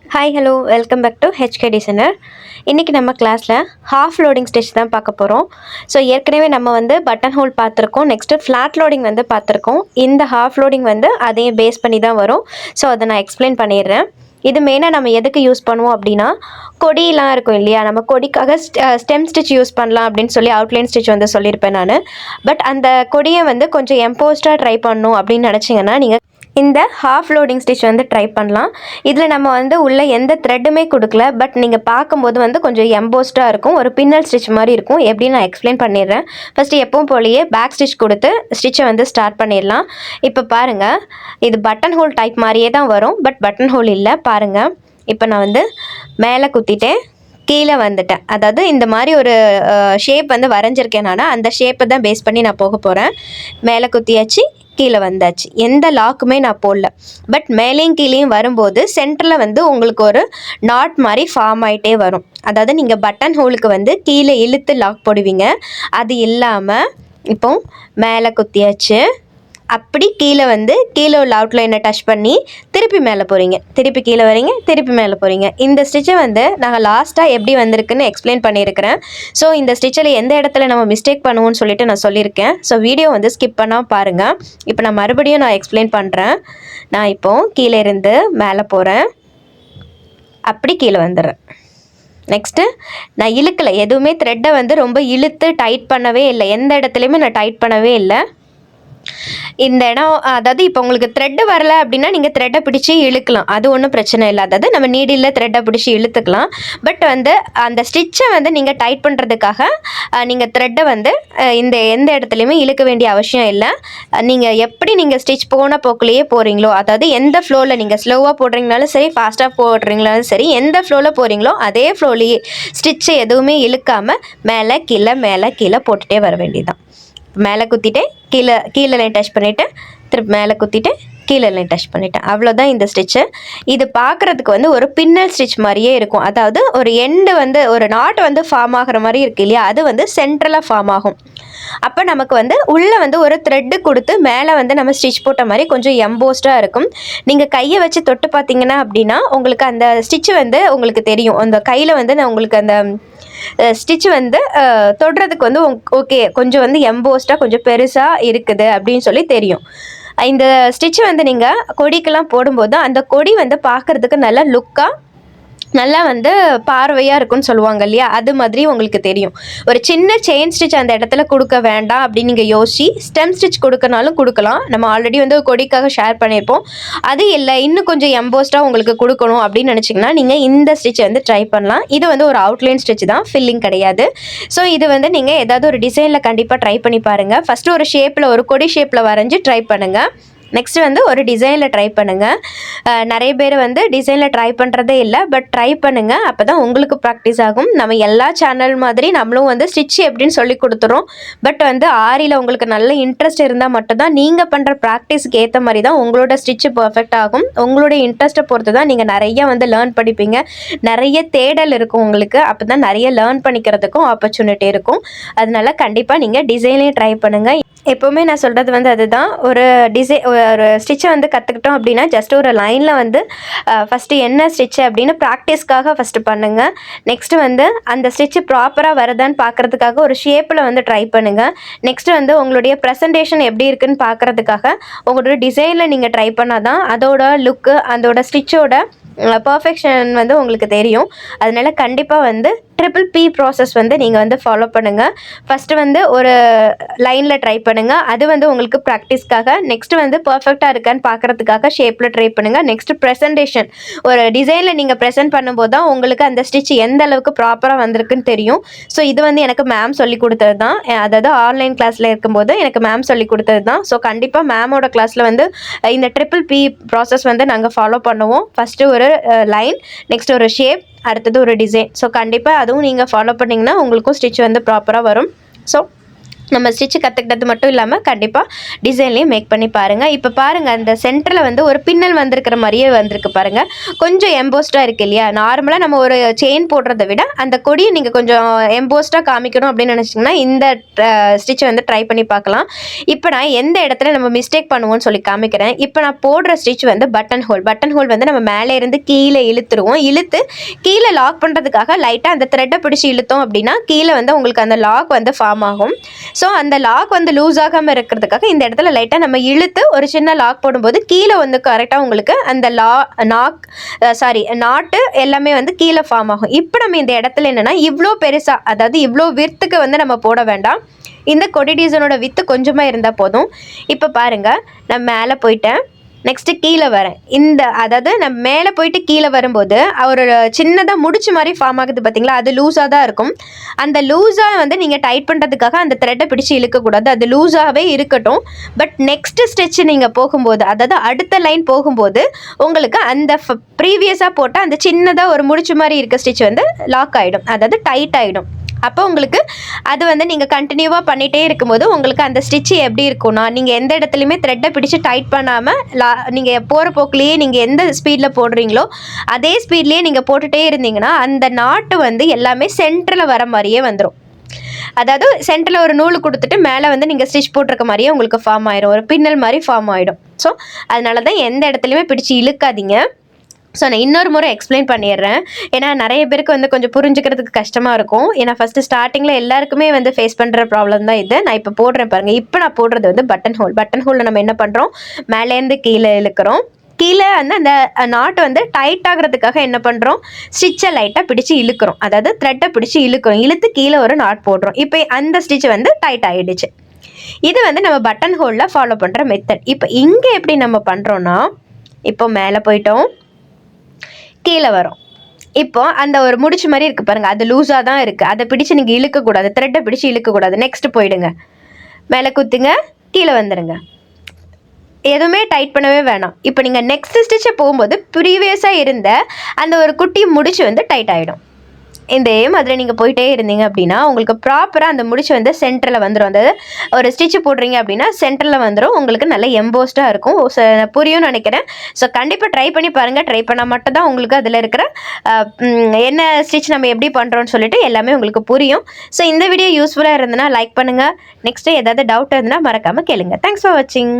Hi hello welcome back to HK designer. இன்றைக்கி நம்ம கிளாஸில் ஹாஃப் லோடிங் ஸ்டிச் தான் பார்க்க போகிறோம். ஸோ ஏற்கனவே நம்ம வந்து பட்டன் ஹோல் பார்த்துருக்கோம். நெக்ஸ்ட்டு ஃப்ளாட் லோடிங் வந்து பார்த்துருக்கோம். இந்த ஹாஃப் லோடிங் வந்து அதையும் பேஸ் பண்ணி தான் வரும். ஸோ அதை நான் எக்ஸ்பிளைன் பண்ணிடுறேன். இது மெயினாக நம்ம எதுக்கு யூஸ் பண்ணுவோம் அப்படின்னா, கொடியெலாம் இருக்கும் இல்லையா, நம்ம கொடிக்காக ஸ்டெம் ஸ்டிச் யூஸ் பண்ணலாம் அப்படின்னு சொல்லி அவுட்லைன் ஸ்டிச் வந்து சொல்லியிருப்பேன் நான். பட் அந்த கொடியை வந்து கொஞ்சம் எம்போஸ்டாக ட்ரை பண்ணணும் அப்படின்னு நினச்சிங்கன்னா நீங்கள் இந்த ஹாஃப் லோடிங் ஸ்டிச் வந்து ட்ரை பண்ணலாம். இதில் நம்ம வந்து உள்ள எந்த த்ரெட்டுமே கொடுக்கல. பட் நீங்கள் பார்க்கும்போது வந்து கொஞ்சம் எம்போஸ்டாக இருக்கும், ஒரு பின்னல் ஸ்டிச் மாதிரி இருக்கும். எப்படின்னு நான் எக்ஸ்பிளைன் பண்ணிடுறேன். ஃபஸ்ட்டு எப்பவும் போலயே பேக் ஸ்டிச் கொடுத்து ஸ்டிச்சை வந்து ஸ்டார்ட் பண்ணிடலாம். இப்போ பாருங்கள், இது பட்டன் ஹோல் டைப் மாதிரியே தான் வரும். பட் பட்டன் ஹோல் இல்லை. பாருங்கள், இப்போ நான் வந்து மேலே குத்திட்டேன், கீழே வந்துட்டேன். அதாவது இந்த மாதிரி ஒரு ஷேப் வந்து வரைஞ்சிருக்கேன் நான். அந்த ஷேப்பை தான் பேஸ் பண்ணி நான் போக போகிறேன். மேலே குத்தியாச்சு, கீழே வந்தாச்சு. எந்த லாக்குமே நான் போடல. பட் மேலேயும் கீழேயும் வரும்போது சென்டரில் வந்து உங்களுக்கு ஒரு நாட் மாதிரி ஃபார்ம் ஆகிட்டே வரும். அதாவது நீங்கள் பட்டன் ஹோலுக்கு வந்து கீழே இழுத்து லாக் போடுவீங்க. அது இல்லாமல் இப்போ மேலே குத்தியாச்சு, அப்படி கீழே வந்து கீழே உள்ள அவுட்லைனை டச் பண்ணி திருப்பி மேலே போகிறீங்க, திருப்பி கீழே வரீங்க, திருப்பி மேலே போகிறீங்க. இந்த ஸ்டிச்சை வந்து நாங்கள் லாஸ்ட்டாக எப்படி வந்திருக்குன்னு எக்ஸ்பிளைன் பண்ணியிருக்கிறேன். ஸோ இந்த ஸ்டிச்சில் எந்த இடத்துல நம்ம மிஸ்டேக் பண்ணுவோம்னு சொல்லிட்டு நான் சொல்லியிருக்கேன். ஸோ வீடியோ வந்து ஸ்கிப் பண்ணால் பாருங்கள். இப்போ நான் மறுபடியும் எக்ஸ்பிளைன் பண்ணுறேன். நான் இப்போது கீழே இருந்து மேலே போகிறேன், அப்படி கீழே வந்துடுறேன். நெக்ஸ்ட்டு நான் இழுக்கலை, எதுவுமே த்ரெட்டை வந்து ரொம்ப இழுத்து டைட் பண்ணவே இல்லை. எந்த இடத்துலையுமே நான் டைட் பண்ணவே இல்லை. இந்த இடம், அதாவது இப்போ உங்களுக்கு த்ரெட்டு வரல அப்படின்னா நீங்கள் த்ரெட்டை பிடிச்சி இழுக்கலாம், அது ஒன்றும் பிரச்சனை இல்லை. அதாவது நம்ம நீடில் த்ரெட்டை பிடிச்சி இழுத்துக்கலாம். பட் வந்து அந்த ஸ்டிச்சை வந்து நீங்கள் டைட் பண்ணுறதுக்காக நீங்கள் த்ரெட்டை வந்து இந்த எந்த இடத்துலையுமே இழுக்க வேண்டிய அவசியம் இல்லை. நீங்கள் எப்படி நீங்கள் ஸ்டிச் போன போக்குலேயே போகிறீங்களோ, அதாவது எந்த ஃப்ளோவில் நீங்கள் ஸ்லோவாக போடுறீங்கனாலும் சரி, ஃபாஸ்ட்டாக போடுறீங்களாலும் சரி, எந்த ஃப்ளோவில் போகிறீங்களோ அதே ஃப்ளோலேயே ஸ்டிச்சை எதுவுமே இழுக்காமல் மேலே கீழே போட்டுகிட்டே வர வேண்டியதுதான். மேலே குத்திட்டேன், கீழே லைன் டச் பண்ணிவிட்டேன், திருப்பி மேலே குத்திட்டு கீழே லைன் டச் பண்ணிட்டேன். அவ்வளோதான் இந்த ஸ்டிச்சு. இது பார்க்குறதுக்கு வந்து ஒரு பின்னல் ஸ்டிச் மாதிரியே இருக்கும். அதாவது ஒரு எண்டு வந்து ஒரு நாட் வந்து ஃபார்ம் ஆகிற மாதிரி இருக்கு இல்லையா, அது வந்து சென்ட்ரலாக ஃபார்ம் ஆகும். அப்போ நமக்கு வந்து உள்ளே வந்து ஒரு த்ரெட்டு கொடுத்து மேலே வந்து நம்ம ஸ்டிச் போட்ட மாதிரி கொஞ்சம் எம்போஸ்டாக இருக்கும். நீங்கள் கையை வச்சு தொட்டு பார்த்தீங்கன்னா அப்படின்னா உங்களுக்கு அந்த ஸ்டிச்சு வந்து உங்களுக்கு தெரியும். அந்த கையில் வந்து நான் உங்களுக்கு அந்த ஸ்டிச் வந்து தொடுறதுக்கு வந்து ஓகே, கொஞ்சம் வந்து எம்போஸ்டாக கொஞ்சம் பெருசாக இருக்குது அப்படின்னு சொல்லி தெரியும். இந்த ஸ்டிச் வந்து நீங்கள் கொடிக்கெல்லாம் போடும்போது அந்த கொடி வந்து பார்க்குறதுக்கு நல்லா லுக்காக, நல்லா வந்து பார்வையாக இருக்குன்னு சொல்லுவாங்க இல்லையா, அது மாதிரி உங்களுக்கு தெரியும். ஒரு சின்ன செயின் ஸ்டிச் அந்த இடத்துல கொடுக்க வேண்டாம் அப்படின்னு நீங்கள் யோசிச்சு ஸ்டெம் ஸ்டிச் கொடுக்கனாலும் கொடுக்கலாம். நம்ம ஆல்ரெடி வந்து கொடிக்காக ஷேர் பண்ணியிருப்போம். அது இல்லை, இன்னும் கொஞ்சம் எம்போஸ்டாக உங்களுக்கு கொடுக்கணும் அப்படின்னு நினச்சிங்கன்னா நீங்கள் இந்த ஸ்டிச்சை வந்து ட்ரை பண்ணலாம். இது வந்து ஒரு அவுட்லைன் ஸ்டிச் தான், ஃபில்லிங் கிடையாது. ஸோ இது வந்து நீங்கள் ஏதாவது ஒரு டிசைனில் கண்டிப்பாக ட்ரை பண்ணி பாருங்கள். ஃபஸ்ட்டு ஒரு ஷேப்பில், ஒரு கொடி ஷேப்பில் வரைஞ்சி ட்ரை பண்ணுங்கள். நெக்ஸ்ட்டு வந்து ஒரு டிசைனில் ட்ரை பண்ணுங்கள். நிறைய பேர் வந்து டிசைனில் ட்ரை பண்ணுறதே இல்லை. பட் ட்ரை பண்ணுங்கள், அப்போ தான் உங்களுக்கு ப்ராக்டிஸ் ஆகும். நம்ம எல்லா சேனல் மாதிரி நம்மளும் வந்து ஸ்டிச் எப்படின்னு சொல்லி கொடுத்துறோம். பட் வந்து ஆரியில் உங்களுக்கு நல்ல இன்ட்ரெஸ்ட் இருந்தால் மட்டும்தான் நீங்கள் பண்ணுற ப்ராக்டிஸ்க்கு ஏற்ற மாதிரி தான் உங்களோட ஸ்டிச்சு பர்ஃபெக்ட் ஆகும். உங்களுடைய இன்ட்ரெஸ்ட்டை பொறுத்து தான் நீங்கள் நிறைய வந்து லேர்ன் படிப்பீங்க. நிறைய தேடல் இருக்கும் உங்களுக்கு. அப்போ தான் நிறைய லேர்ன் பண்ணிக்கிறதுக்கும் ஆப்பர்ச்சுனிட்டி இருக்கும். அதனால கண்டிப்பாக நீங்கள் டிசைன்லேயும் ட்ரை பண்ணுங்கள். எப்போவுமே நான் சொல்கிறது வந்து அதுதான், ஒரு ஒரு ஸ்டிச்சை வந்து கற்றுக்கிட்டோம் அப்படின்னா ஜஸ்ட் ஒரு லைனில் வந்து ஃபஸ்ட்டு என்ன ஸ்டிச்சு அப்படின்னு ப்ராக்டிஸ்க்காக ஃபஸ்ட்டு பண்ணுங்கள். நெக்ஸ்ட்டு வந்து அந்த ஸ்டிச்சு ப்ராப்பராக வருதான்னு பார்க்குறதுக்காக ஒரு ஷேப்பில் வந்து ட்ரை பண்ணுங்கள். நெக்ஸ்ட்டு வந்து உங்களுடைய ப்ரெசன்டேஷன் எப்படி இருக்குதுன்னு பார்க்குறதுக்காக உங்களோட டிசைனில் நீங்கள் ட்ரை பண்ணால் தான் அதோட லுக்கு, அதோட ஸ்டிச்சோட பர்ஃபெக்ஷன் வந்து உங்களுக்கு தெரியும். அதனால கண்டிப்பாக வந்து ட்ரிபிள் ப்ராசஸ் வந்து நீங்கள் வந்து ஃபாலோ பண்ணுங்கள். ஃபஸ்ட்டு வந்து ஒரு லைனில் ட்ரை பண்ணுங்கள், அது வந்து உங்களுக்கு ப்ராக்டிஸ்க்காக. நெக்ஸ்ட்டு வந்து பர்ஃபெக்டாக இருக்கான்னு பார்க்குறதுக்காக ஷேப்பில் ட்ரை பண்ணுங்கள். நெக்ஸ்ட்டு ப்ரெசன்டேஷன், ஒரு டிசைனில் நீங்கள் ப்ரெசென்ட் பண்ணும்போது தான் உங்களுக்கு அந்த ஸ்டிச் எந்த அளவுக்கு ப்ராப்பராக வந்திருக்குன்னு தெரியும். ஸோ இது வந்து எனக்கு மேம் சொல்லி கொடுத்தது தான். அதாவது ஆன்லைன் கிளாஸில் இருக்கும்போது எனக்கு மேம் சொல்லி கொடுத்தது தான். ஸோ கண்டிப்பாக மேமோட கிளாஸில் வந்து இந்த ட்ரிபிள் ப்ராசஸ் வந்து நாங்கள் ஃபாலோ பண்ணுவோம். ஃபஸ்ட்டு ஒரு லைன், நெக்ஸ்ட் ஒரு ஷேப், அடுத்தது ஒரு டிசைன். ஸோ கண்டிப்பாக அதுவும் நீங்கள் ஃபாலோ பண்ணிங்கன்னா உங்களுக்கும் ஸ்டிச் வந்து ப்ராப்பராக வரும். ஸோ நம்ம ஸ்டிச்சு கற்றுக்கிட்டது மட்டும் இல்லாமல் கண்டிப்பாக டிசைன்லேயும் மேக் பண்ணி பாருங்கள். இப்போ பாருங்கள், அந்த சென்டரில் வந்து ஒரு பின்னல் வந்திருக்கிற மாதிரியே வந்திருக்கு பாருங்கள். கொஞ்சம் எம்போஸ்டாக இருக்குது இல்லையா? நார்மலாக நம்ம ஒரு செயின் போடுறத விட அந்த கொடியை நீங்கள் கொஞ்சம் எம்போஸ்டாக காமிக்கணும் அப்படின்னு நினச்சிங்கன்னா இந்த ஸ்டிச்சை வந்து ட்ரை பண்ணி பார்க்கலாம். இப்போ நான் எந்த இடத்துல நம்ம மிஸ்டேக் பண்ணுவோம்னு சொல்லி காமிக்கிறேன். இப்போ நான் போடுற ஸ்டிச் வந்து பட்டன் ஹோல் வந்து நம்ம மேலே இருந்து கீழே இழுத்துருவோம். இழுத்து கீழே லாக் பண்ணுறதுக்காக லைட்டாக அந்த த்ரெட்டை பிடிச்சி இழுத்தோம் அப்படின்னா கீழே வந்து உங்களுக்கு அந்த லாக் வந்து ஃபார்ம் ஆகும். ஸோ அந்த லாக் வந்து லூஸ் ஆகாமல் இருக்கிறதுக்காக இந்த இடத்துல லைட்டாக நம்ம இழுத்து ஒரு சின்ன லாக் போடும்போது கீழே வந்து கரெக்டாக உங்களுக்கு அந்த நாட்டு எல்லாமே வந்து கீழே ஃபார்ம் ஆகும். இப்போ நம்ம இந்த இடத்துல என்னென்னா இவ்வளோ பெருசாக, அதாவது இவ்வளோ விர்த்துக்கு வந்து நம்ம போட வேண்டாம். இந்த கொடி டிசைனோட வித்து கொஞ்சமாக இருந்தால் போதும். இப்போ பாருங்கள், நான் மேலே போயிட்டேன், நெக்ஸ்ட்டு கீழே வரேன். அதாவது நம்ம மேலே போயிட்டு கீழே வரும்போது ஒரு சின்னதாக முடிச்சு மாதிரி ஃபார்ம் ஆகுது பார்த்தீங்களா? அது லூஸாக தான் இருக்கும். அந்த லூஸாக வந்து நீங்கள் டைட் பண்ணுறதுக்காக அந்த த்ரெட்டை பிடிச்சி இழுக்கக்கூடாது, அது லூஸாகவே இருக்கட்டும். பட் நெக்ஸ்ட்டு ஸ்டிச் நீங்கள் போகும்போது, அதாவது அடுத்த லைன் போகும்போது உங்களுக்கு அந்த ப்ரீவியஸாக போட்ட அந்த சின்னதாக ஒரு முடிச்சு மாதிரி இருக்க ஸ்டிச் வந்து லாக் ஆகிடும், அதாவது டைட் ஆகிடும். அப்போ உங்களுக்கு அது வந்து நீங்கள் கண்டினியூவாக பண்ணிகிட்டே இருக்கும்போது உங்களுக்கு அந்த ஸ்டிச்சு எப்படி இருக்கும்னா, நீங்கள் எந்த இடத்துலையுமே த்ரெட்டை பிடிச்சி டைட் பண்ணாமல் நீங்கள் போகிற போக்குலேயே நீங்கள் எந்த ஸ்பீடில் போடுறீங்களோ அதே ஸ்பீட்லேயே நீங்கள் போட்டுகிட்டே இருந்தீங்கன்னா அந்த நாட்டு வந்து எல்லாமே சென்டரில் வர மாதிரியே வந்துடும். அதாவது சென்டரில் ஒரு நூல் கொடுத்துட்டு மேலே வந்து நீங்கள் ஸ்டிச் போட்டிருக்க மாதிரியே உங்களுக்கு ஃபார்ம் ஆயிடும், ஒரு பின்னல் மாதிரி ஃபார்ம் ஆகிடும். ஸோ அதனால தான் எந்த இடத்துலையுமே பிடிச்சி இழுக்காதீங்க. ஸோ நான் இன்னொரு முறை எக்ஸ்பிளைன் பண்ணிடுறேன். ஏன்னா நிறைய பேருக்கு வந்து கொஞ்சம் புரிஞ்சுக்கிறதுக்கு கஷ்டமாக இருக்கும். ஏன்னா ஃபஸ்ட்டு ஸ்டார்டிங்கில் எல்லாருக்குமே வந்து ஃபேஸ் பண்ணுற ப்ராப்ளம் தான் இது. நான் இப்போ போடுறேன் பாருங்கள். இப்போ நான் போடுறது வந்து பட்டன் ஹோலில் நம்ம என்ன பண்ணுறோம், மேலேருந்து கீழே இழுக்கிறோம். கீழே வந்து அந்த நாட்டு வந்து டைட் ஆகிறதுக்காக என்ன பண்ணுறோம், ஸ்டிச்சை லைட்டாக பிடிச்சி இழுக்கிறோம், அதாவது த்ரெட்டை பிடிச்சி இழுக்கிறோம், இழுத்து கீழே ஒரு நாட் போடுறோம். இப்போ அந்த ஸ்டிச் வந்து டைட் ஆகிடுச்சு. இது வந்து நம்ம பட்டன் ஹோலில் ஃபாலோ பண்ணுற மெத்தட். இப்போ இங்கே எப்படி நம்ம பண்ணுறோன்னா, இப்போ மேலே போயிட்டோம், கீழே வரும். இப்போ அந்த ஒரு முடிச்சு மாதிரி இருக்குது பாருங்கள், அது லூஸாக தான் இருக்குது, அதை பிடிச்சி நீங்கள் இழுக்கக்கூடாது, த்ரெட்டை பிடிச்சி இழுக்கக்கூடாது. நெக்ஸ்ட்டு போயிடுங்க, மேலே குத்துங்க, கீழே வந்துடுங்க, எதுவுமே டைட் பண்ணவே வேணாம். இப்போ நீங்கள் நெக்ஸ்ட் ஸ்டிச்சை போகும்போது ப்ரீவியஸாக இருந்த அந்த ஒரு குட்டி முடிச்சு வந்து டைட் ஆகிடும். இதே மாதிரி நீங்கள் போயிட்டே இருந்தீங்க அப்படின்னா உங்களுக்கு ப்ராப்பராக அந்த முடிச்சு வந்து சென்டரில் வந்துடும். அதாவது ஒரு ஸ்டிச்சு போடுறீங்க அப்படின்னா சென்டரில் வந்துடும், உங்களுக்கு நல்ல எம்போஸ்டாக இருக்கும். புரியும்னு நினைக்கிறேன். ஸோ கண்டிப்பாக ட்ரை பண்ணி பாருங்கள். ட்ரை பண்ணால் மட்டும்தான் உங்களுக்கு அதில் இருக்கிற என்ன ஸ்டிச் நம்ம எப்படி பண்ணுறோன்னு சொல்லிட்டு எல்லாமே உங்களுக்கு புரியும். ஸோ இந்த வீடியோ யூஸ்ஃபுல்லாக இருந்ததுன்னா லைக் பண்ணுங்கள். நெக்ஸ்ட்டு ஏதாவது டவுட் இருந்ததுன்னா மறக்காமல் கேளுங்க. தேங்க்ஸ் ஃபார் வாட்சிங்.